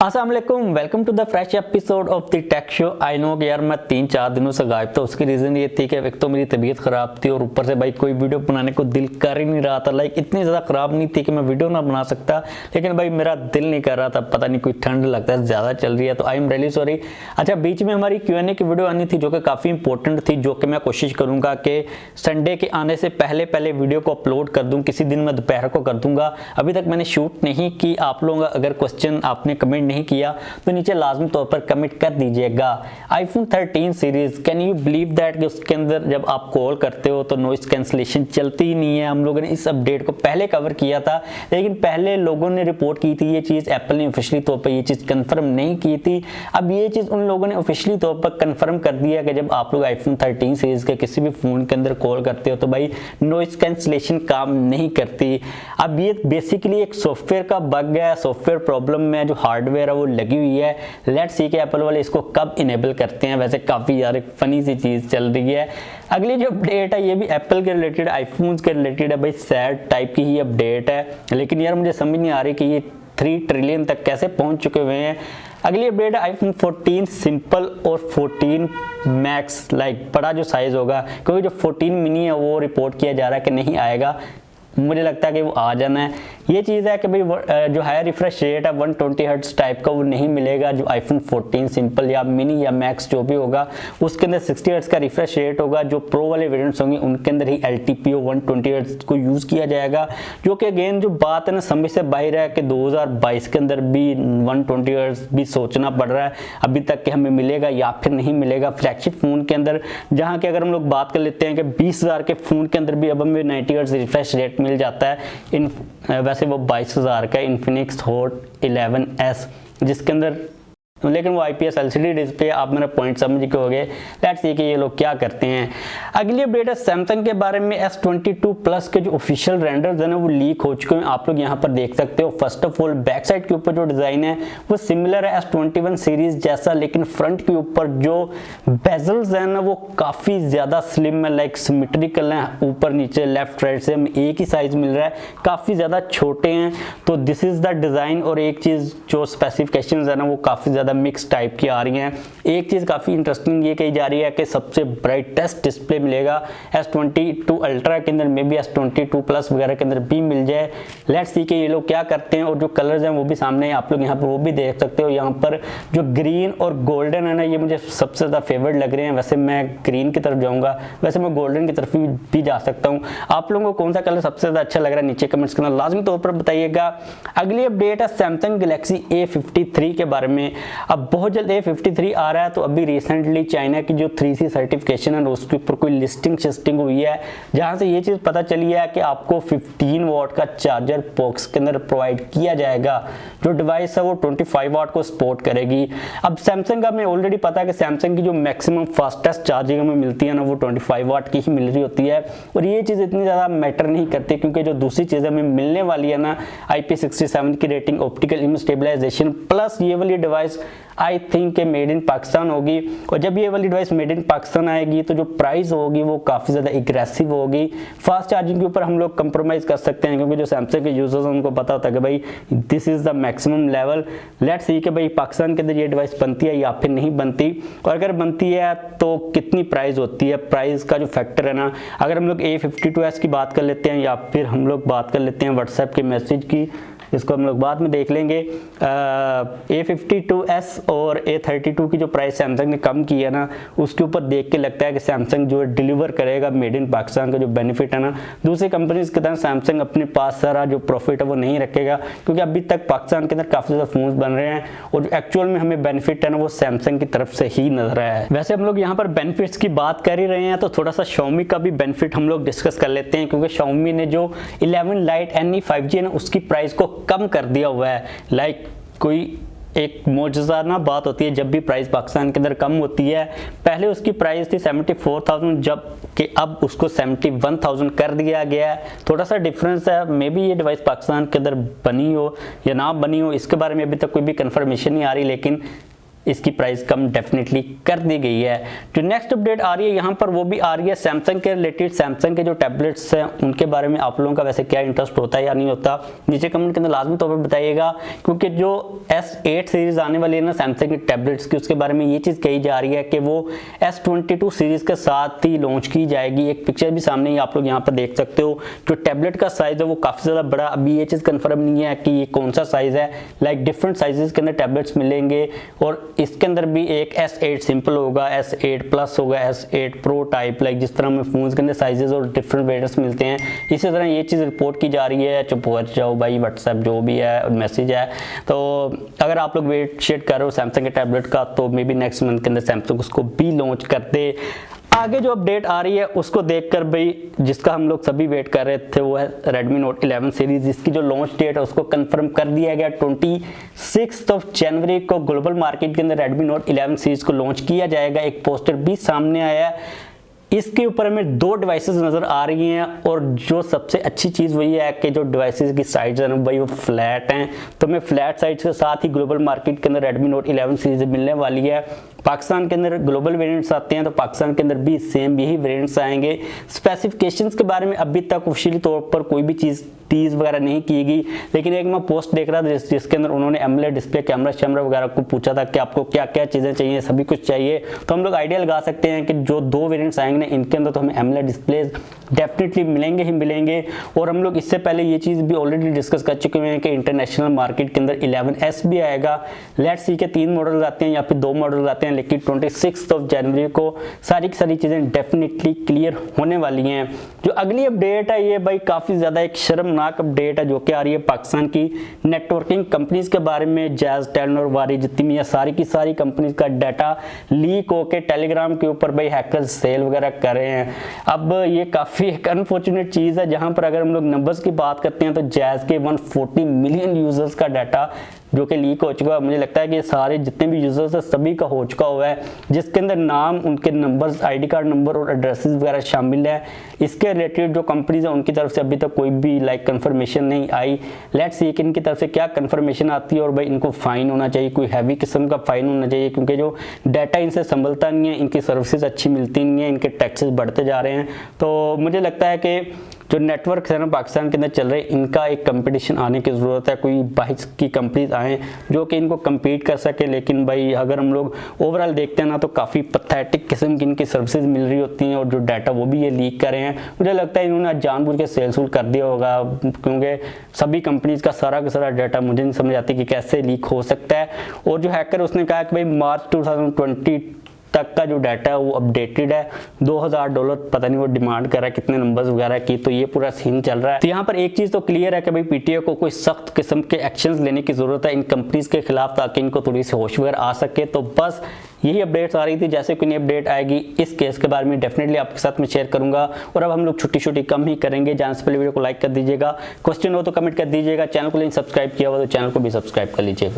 अस्सलाम वालेकुम, welcome to the fresh episode of the tech show. I know कि यार मैं 3-4 दिनों से गायब था। उसकी रीज़न ये थी कि एक तो मेरी तबीयत ख़राब थी और ऊपर से भाई कोई वीडियो बनाने को दिल कर ही नहीं रहा था। लाइक इतनी ज़्यादा ख़राब नहीं थी कि मैं वीडियो ना बना सकता, लेकिन भाई मेरा दिल नहीं कर रहा था। पता नहीं कोई ठंड लगता है ज़्यादा चल रही है, तो आई एम रियली सॉरी। अच्छा, बीच में हमारी Q&A की वीडियो आनी थी जो कि काफ़ी इंपॉर्टेंट थी, जो कि मैं कोशिश करूँगा कि संडे के आने से पहले वीडियो को अपलोड कर दूँ। किसी दिन मैं दोपहर को कर दूँगा। अभी तक मैंने शूट नहीं की। आप लोगों का अगर क्वेश्चन आपने कमेंट नहीं किया तो नीचे लाजमी तौर पर कमेंट कर दीजिएगा। iPhone 13 series, can you believe that कि उसके अंदर जब आप कॉल करते हो तो नॉइस कैंसलेशन चलती ही नहीं है। हम लोगों ने इस अपडेट को पहले कवर किया था, लेकिन पहले लोगों ने रिपोर्ट की थी ये चीज़, एप्पल ने ऑफिशियली तौर पर ये चीज़ कंफर्म नहीं की थी। अब ये चीज़ उन लोगों ने ऑफिशियली तौर पर कंफर्म कर दिया कि जब आप लोग iPhone 13 सीरीज के किसी भी फ़ोन के अंदर कॉल करते हो तो भाई नॉइस कैंसलेशन काम नहीं करती। अब ये बेसिकली एक सॉफ्टवेयर का बग है, सॉफ्टवेयर प्रॉब्लम में जो हार्डवेयर है वो लगी हुई है। लेट्स सी के एप्पल वाले इसको कब इनेबल करते हैं। वैसे काफ़ी यार एक फनी सी चीज़ चल रही है। अगली जो अपडेट है ये भी एप्पल के रिलेटेड, आईफोन्स के रिलेटेड है। भाई सैड टाइप की ही अपडेट है, लेकिन यार मुझे समझ नहीं आ रही कि ये 3 ट्रिलियन तक कैसे पहुंच चुके हुए हैं। अगली अपडेट है iPhone 14 सिंपल और 14 मैक्स, लाइक बड़ा जो साइज़ होगा, क्योंकि जो 14 मिनी है वो रिपोर्ट किया जा रहा है कि नहीं आएगा। मुझे लगता है कि वो आ जाना है। ये चीज़ है कि भाई जो हायर रिफ्रेश रेट है 120 हर्ट्ज टाइप का वो नहीं मिलेगा। जो iPhone 14 सिंपल या मिनी या मैक्स जो भी होगा उसके अंदर 60 हर्ट्ज का रिफ्रेश रेट होगा। जो प्रो वाले वेरिएंट्स होंगे उनके अंदर ही LTPO 120 हर्ट्ज को यूज़ किया जाएगा, जो कि अगेन जो बात है ना समझ से बाहर है कि 2022 के अंदर भी 120 हर्ट्ज भी सोचना पड़ रहा है अभी तक कि हमें मिलेगा या फिर नहीं मिलेगा फ्लैगशिप फ़ोन के अंदर। जहाँ की अगर हम लोग बात कर लेते हैं कि 20,000 के फ़ोन के अंदर भी अब हमें 90 हर्ट्ज रिफ्रेश रेट मिल जाता है। वैसे वो 22,000 का इन्फिनिक्स हॉट 11S जिसके अंदर, लेकिन वो IPS LCD डिस्प्ले। आप मेरा पॉइंट समझ के हो गए। लेट्स सी कि ये लोग क्या करते हैं। अगली अपडेट है सैमसंग के बारे में। S22 प्लस के जो ऑफिशियल रेंडर्स हैं वो लीक हो चुके हैं, आप लोग यहाँ पर देख सकते हो। First of all back side के ऊपर जो डिज़ाइन है वो सिमिलर है S21 सीरीज जैसा, लेकिन फ्रंट के ऊपर जो बेजल्स हैं ना वो काफ़ी ज़्यादा स्लिम है, लाइक सिमेट्रिकल हैं। ऊपर नीचे लेफ्ट राइट से हमें एक ही साइज़ मिल रहा है, काफ़ी ज़्यादा छोटे हैं। तो दिस इज़ द डिज़ाइन। और एक चीज़ जो स्पेसिफिकेशन है ना वो काफ़ी ज़्यादा मिक्स टाइप की आ रही हैं। एक चीज़ काफ़ी इंटरेस्टिंग ये कही जा रही है कि सबसे ब्राइटेस्ट डिस्प्ले मिलेगा S22 अल्ट्रा के अंदर, में भी S22 प्लस वगैरह के अंदर भी मिल जाए। लेट्स सी कि ये लोग क्या करते हैं। और जो कलर्स हैं वो भी सामने आप लोग यहाँ पर वो भी देख सकते हो। यहाँ पर जो ग्रीन और गोल्डन है ना ये मुझे सबसे ज़्यादा फेवरेट लग रहे हैं। वैसे मैं ग्रीन की तरफ जाऊँगा, वैसे मैं गोल्डन की तरफ भी जा सकता हूँ। आप लोगों को कौन सा कलर सबसे ज़्यादा अच्छा लग रहा है नीचे कमेंट्स करना लाजमी तौर पर बताइएगा। अगली अपडेट है सैमसंग गैलेक्सी A53 के बारे में। अब बहुत जल्द A53 आ रहा है। तो अभी रिसेंटली चाइना की जो 3C सर्टिफिकेशन है उसके ऊपर कोई लिस्टिंग हुई है, जहां से ये चीज़ पता चली है कि आपको 15 वाट का चार्जर बॉक्स के अंदर प्रोवाइड किया जाएगा। जो डिवाइस है वो 25 वाट को सपोर्ट करेगी। अब सैमसंग का हमें ऑलरेडी पता है कि सैमसंग की जो मैक्सिमम फास्टेस्ट चार्जिंग हमें मिलती है ना वो 25 वाट की ही मिल रही होती है। और ये चीज़ इतनी ज़्यादा मैटर नहीं करती, क्योंकि जो दूसरी चीज़ें हमें मिलने वाली है ना IP67 की rating, optical image stabilisation, plus ये वाली डिवाइस आई थिंक के मेड इन पाकिस्तान होगी। और जब ये वाली डिवाइस मेड इन पाकिस्तान आएगी तो जो प्राइस होगी वो काफ़ी ज़्यादा एग्रेसिव होगी। फास्ट चार्जिंग के ऊपर हम लोग कंप्रोमाइज़ कर सकते हैं, क्योंकि जो सैमसंग के यूजर्स हैं उनको पता होता है कि भाई this is the maximum level. Let's see कि भाई पाकिस्तान के अंदर ये डिवाइस बनती है या फिर नहीं बनती, और अगर बनती है तो कितनी प्राइस होती है। प्राइस का जो फैक्टर है ना, अगर हम लोग A52s की बात कर लेते हैं या फिर हम लोग बात कर लेते हैं व्हाट्सएप के मैसेज की, इसको हम लोग बाद में देख लेंगे। A52s और A32 की जो प्राइस सैमसंग ने कम की है ना उसके ऊपर देख के लगता है कि सैमसंग जो है डिलीवर करेगा मेड इन पाकिस्तान का जो बेनिफिट है ना। दूसरी कंपनीज की तरह सैमसंग अपने पास सारा जो प्रॉफिट है वो नहीं रखेगा, क्योंकि अभी तक पाकिस्तान के अंदर काफ़ी ज़्यादा फोन्स बन रहे हैं और जो एक्चुअल में हमें बेनिफिट है ना वो सैमसंग की तरफ से ही नजर आया है। वैसे हम लोग यहाँ पर बेनिफिट्स की बात कर ही रहे हैं तो थोड़ा सा Xiaomi का भी बेनिफिट हम लोग डिस्कस कर लेते हैं, क्योंकि Xiaomi ने जो 11 लाइट NE 5G है ना उसकी प्राइस को कम कर दिया हुआ है। लाइक कोई एक मौजूदा बात होती है जब भी प्राइस पाकिस्तान के अंदर कम होती है। पहले उसकी प्राइस थी 74,000, जब कि अब उसको 71,000 कर दिया गया है। थोड़ा सा डिफरेंस है। मे बी ये डिवाइस पाकिस्तान के अंदर बनी हो या ना बनी हो, इसके बारे में अभी तक कोई भी कंफर्मेशन नहीं आ रही, लेकिन इसकी प्राइस कम डेफिनेटली कर दी गई है। जो नेक्स्ट अपडेट आ रही है यहाँ पर वो भी आ रही है सैमसंग के रिलेटेड। सैमसंग के जो टैबलेट्स हैं उनके बारे में आप लोगों का वैसे क्या इंटरेस्ट होता है या नहीं होता, नीचे कमेंट के अंदर लाजमी तौर पर बताइएगा, क्योंकि जो S8 सीरीज आने वाली है ना सैमसंग के टैबलेट्स की, उसके बारे में ये चीज़ कही जा रही है कि वो S22 सीरीज के साथ ही लॉन्च की जाएगी। एक पिक्चर भी सामने ही आप लोग यहाँ पर देख सकते हो। जो टैबलेट का साइज है वो काफ़ी ज़्यादा बड़ा, अभी ये चीज़ कन्फर्म नहीं है कि ये कौन सा साइज है, लाइक डिफरेंट साइजेस के अंदर टैबलेट्स मिलेंगे और इसके अंदर भी एक S8 सिंपल होगा, S8 प्लस होगा, S8 प्रो टाइप, लाइक जिस तरह हमें फोन्स के अंदर साइजेस और डिफरेंट वेरिएंट्स मिलते हैं, इसी तरह ये चीज़ रिपोर्ट की जा रही है। चुप हो जाओ भाई, व्हाट्सएप जो भी है मैसेज है। तो अगर आप लोग वेट शेट कर रहे हो सैमसंग के टैबलेट का, तो मे बी नेक्स्ट मंथ के अंदर सैमसंग उसको भी लॉन्च कर दे। आगे जो अपडेट आ रही है उसको देखकर भाई जिसका हम लोग सभी वेट कर रहे थे वो है Redmi Note 11 सीरीज, जिसकी जो लॉन्च डेट है उसको कंफर्म कर दिया गया 26 जनवरी को ग्लोबल मार्केट के अंदर Redmi Note 11 सीरीज को लॉन्च किया जाएगा। एक पोस्टर भी सामने आया है, इसके ऊपर हमें 2 डिवाइसेस नज़र आ रही हैं और जो सबसे अच्छी चीज़ वही है कि जो डिवाइसेस की साइड्स हैं भाई वो फ्लैट हैं। तो हमें फ्लैट साइड्स के साथ ही ग्लोबल मार्केट के अंदर Redmi Note 11 सीरीज मिलने वाली है। पाकिस्तान के अंदर ग्लोबल वेरिएंट्स आते हैं तो पाकिस्तान के अंदर भी सेम यही वेरिएंट्स आएंगे। स्पेसिफिकेशंस के बारे में अभी तक ऑफिशियली तौर पर कोई भी चीज़ टीज वगैरह नहीं की गई, लेकिन एक मैं पोस्ट देख रहा था जिसके अंदर उन्होंने एमोलेड डिस्प्ले कैमरा वगैरह को पूछा था कि आपको क्या क्या चीज़ें चाहिए, सभी कुछ चाहिए। तो हम लोग आइडिया लगा सकते हैं कि जो 2 वेरिएंट्स आएंगे इनके अंदर तो हमें एमोलेड डिस्प्ले डेफिनेटली मिलेंगे ही मिलेंगे। और हम लोग इससे पहले ये चीज़ भी ऑलरेडी डिस्कस कर चुके हैं कि इंटरनेशनल मार्केट के अंदर 11S भी आएगा। लेट्स सी के 3 मॉडल आते हैं या फिर 2 मॉडल आते हैं, लेकिन 26 जनवरी को सारी की सारी चीज़ें डेफिनेटली क्लियर होने वाली हैं। जो अगली अपडेट है ये भाई काफ़ी ज़्यादा एक शर्मनाक अपडेट है जो कि आ रही है पाकिस्तान की नेटवर्किंग कंपनीज के बारे में। जैज, टेलनर, वारी, जितनी भी सारी की सारी कंपनीज का डाटा लीक होकर टेलीग्राम के ऊपर भाई हैकर्स सेल वगैरह कर रहे हैं। अब ये काफ़ी एक अनफॉर्चुनेट चीज़ है जहां पर अगर हम लोग नंबर्स की बात करते हैं तो जैज के 140 मिलियन यूजर्स का डाटा जो कि लीक हो चुका है। मुझे लगता है कि सारे जितने भी यूजर्स हैं सभी का हो चुका हुआ है, जिसके अंदर नाम, उनके नंबर्स, आईडी कार्ड नंबर और एड्रेसेस वगैरह शामिल है। इसके रिलेटेड जो कंपनीज हैं उनकी तरफ से अभी तक कोई भी लाइक कंफर्मेशन नहीं आई। लेट्स सी कि इनकी तरफ से क्या कंफर्मेशन आती है और भाई इनको फाइन होना चाहिए, कोई हैवी किस्म का फाइन होना चाहिए, क्योंकि जो डाटा इनसे संभलता नहीं है, इनकी सर्विसेज अच्छी मिलती नहीं है, इनके टैक्सेस बढ़ते जा रहे हैं। तो मुझे लगता है कि जो नेटवर्क है ना पाकिस्तान के अंदर चल रहे, इनका एक कंपटीशन आने की ज़रूरत है। कोई बाहर की कंपनीज आए जो कि इनको compete कर सके। लेकिन भाई अगर हम लोग ओवरऑल देखते हैं ना तो काफ़ी पैथेटिक किस्म की इनकी सर्विसेज मिल रही होती हैं और जो डाटा वो भी ये लीक कर रहे हैं। मुझे लगता है इन्होंने जानबूझ के सेल सूल कर दिया होगा, क्योंकि सभी कंपनीज का सारा डाटा मुझे नहीं समझ आती कि कैसे लीक हो सकता है। और जो हैकर उसने कहा कि भाई मार्च 2020 तक का जो डाटा है वो अपडेटेड है। $2000 पता नहीं वो डिमांड कर रहा है कितने नंबर्स वगैरह की, तो ये पूरा सीन चल रहा है। तो यहाँ पर एक चीज़ तो क्लियर है कि भाई पीटीओ को कोई सख्त किस्म के एक्शंस लेने की ज़रूरत है इन कंपनीज के खिलाफ, ताकि इनको थोड़ी सी होश वगैरह आ सके। तो बस यही अपडेट्स आ रही थी। जैसे कोई नई अपडेट आएगी इस केस के बारे में डेफिनेटली आपके साथ में शेयर करूंगा। और अब हम लोग छुट्टी कम ही करेंगे। जाने से पहले वीडियो को लाइक कर दीजिएगा, क्वेश्चन हो तो कमेंट कर दीजिएगा, चैनल को नहीं सब्सक्राइब किया हुआ तो चैनल को भी सब्सक्राइब कर लीजिएगा।